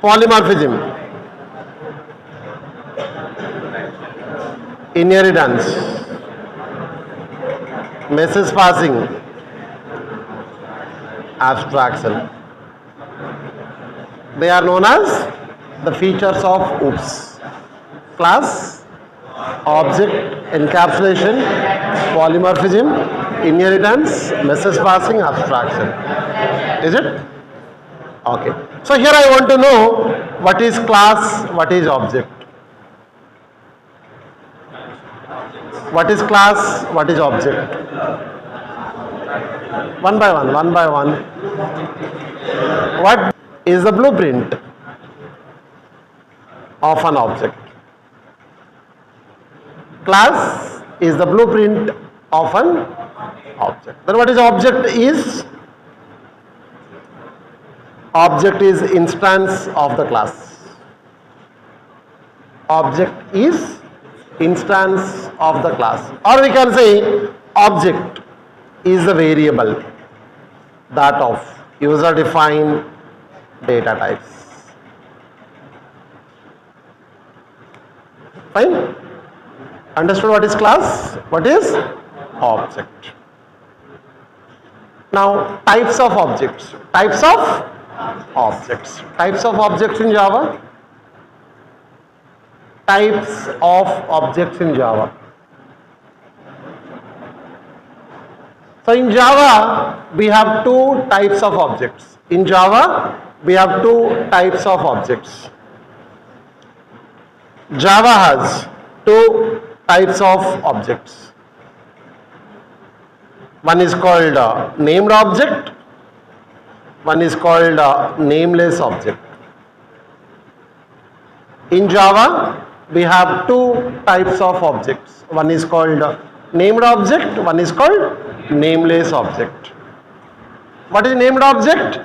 Polymorphism, inheritance, message passing, abstraction. They are known as the features of OOPS. Class, object encapsulation, polymorphism, inheritance, message passing, abstraction. Is it? Okay. So here I want to know what is class, what is object. What is class, what is object? One by one, one by one. What is the blueprint of an object? Class is the blueprint of an object. Then what is object is? Object is instance of the class. Object is instance of the class. Or we can say object is the variable that of user defined data types. Fine? Understood what is class? What is object? Now types of objects. Types of objects. Types of objects in Java. Types of objects in Java. So in Java we have two types of objects. In Java we have two types of objects. Java has two types of objects. One is called named object. One is called nameless object. In Java we have two types of objects. One is called named object. One is called nameless object. What is named object?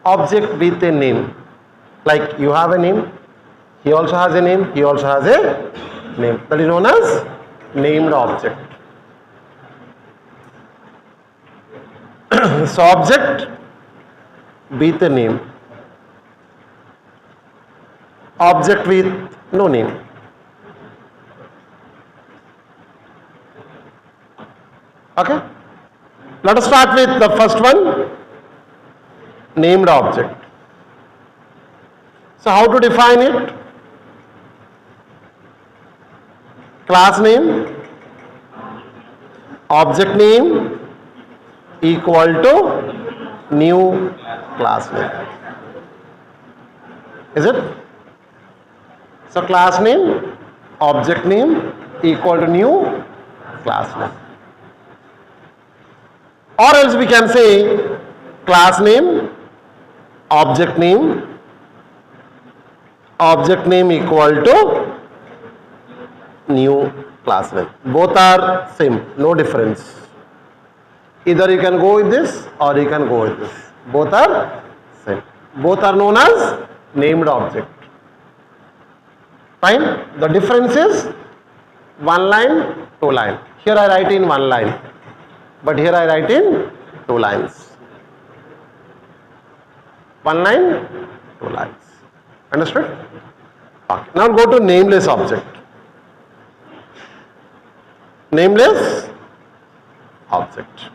Object with a name. Like you have a name, he also has a name, he also has a name. That is known as named object. So object with a name. Object with no name. Okay? Let us start with the first one, named object. So how to define it? Class name, object name equal to new class name. Is it? So class name, object name equal to new class name. Or else we can say class name, object name equal to new class name. Both are same, no difference. Either you can go with this or you can go with this. Both are same. Both are known as named object. Fine? The difference is one line, two line. Here I write in one line, but here I write in two lines. One line, two lines. Understood? Okay. Now go to nameless object. Nameless object.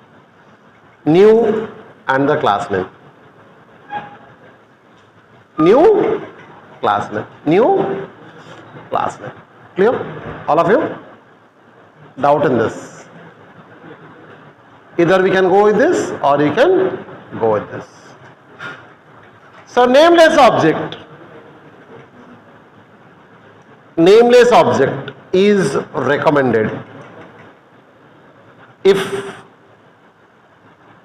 New and the class name. New class name. New class name. Clear? All of you? Doubt in this? Either we can go with this or you can go with this. So nameless object. Nameless object is recommended if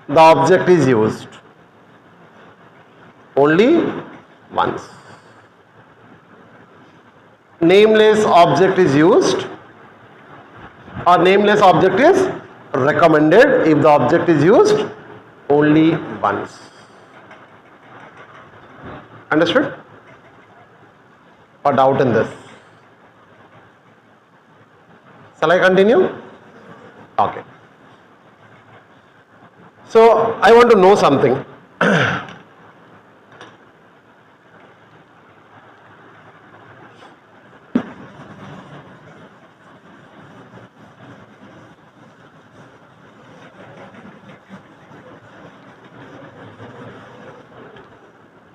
the object is used only once. Nameless object is used or nameless object is recommended if the object is used only once. Understood? Or doubt in this? Shall I continue? Okay. So I want to know something.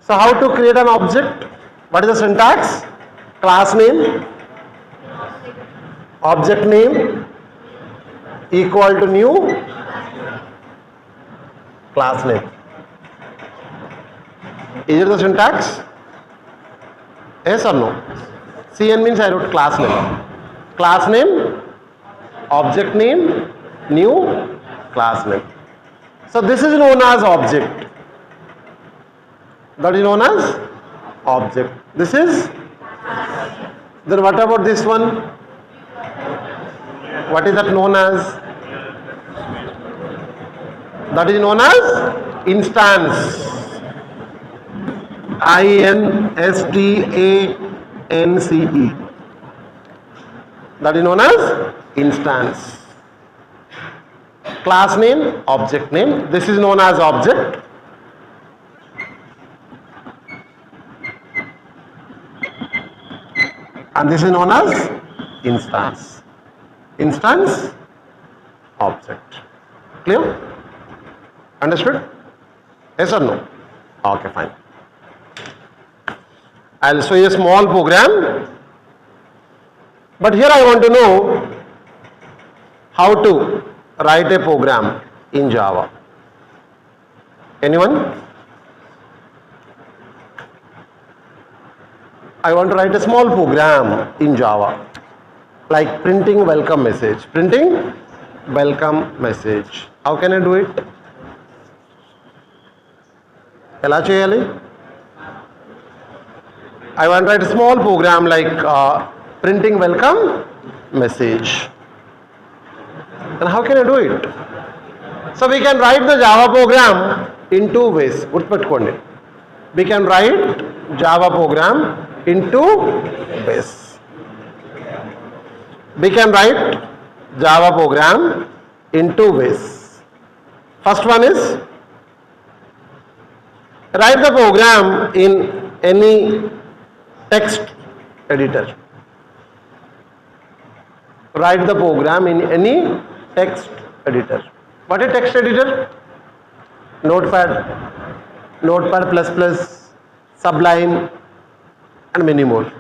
So how to create an object? What is the syntax? Class name, object name equal to new class name. Is it the syntax? Yes or no? CN means I wrote class name. Class name, object name, new class name. So this is known as object. That is known as object. This is. Then what about this one? What is that known as? That is known as instance. INSTANCE. That is known as instance. Class name, object name. This is known as object. And this is known as instance. Instance, object. Clear? Understood? Yes or no? Okay, fine. I'll show you a small program. But here I want to know how to write a program in Java. Anyone? I want to write a small program in Java, like printing welcome message. Printing welcome message. How can I do it? Ela cheyali? I want to write a small program like printing welcome message. And how can I do it? So we can write the Java program in two ways. We can write Java program in two ways. We can write Java program in two ways. First one is write the program in any text editor. Write the program in any text editor. What is text editor? Notepad, Notepad++, Sublime, and many more.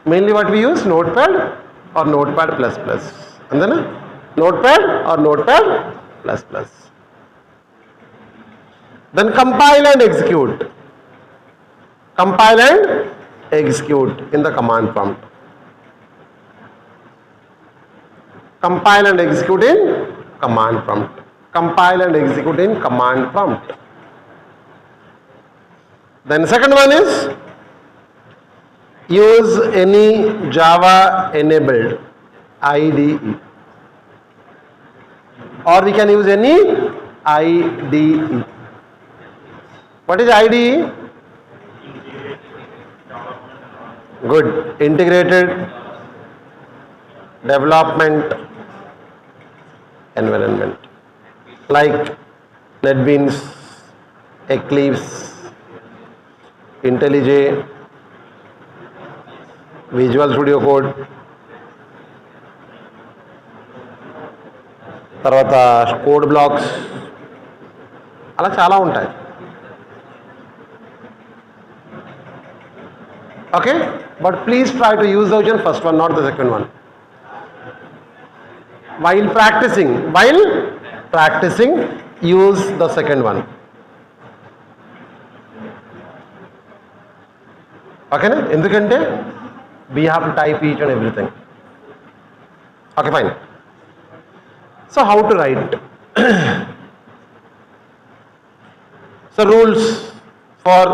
Mainly what we use? Notepad or Notepad++. And then Notepad or Notepad++. Then compile and execute. Compile and execute in the command prompt. Compile and execute in command prompt. Compile and execute in command prompt. Then second one is use any Java enabled IDE, or we can use any IDE. What is IDE? Good. Integrated Development Environment, like NetBeans, Eclipse, IntelliJ, Visual Studio Code, తర్వాత code blocks, అలా చాలా ఉంటాయి. Okay, but please try to use the first one, not the second one. While practicing, use the second one. Okay, na? Endukante we have to type each and everything. Okay, fine. So how to write? So rules for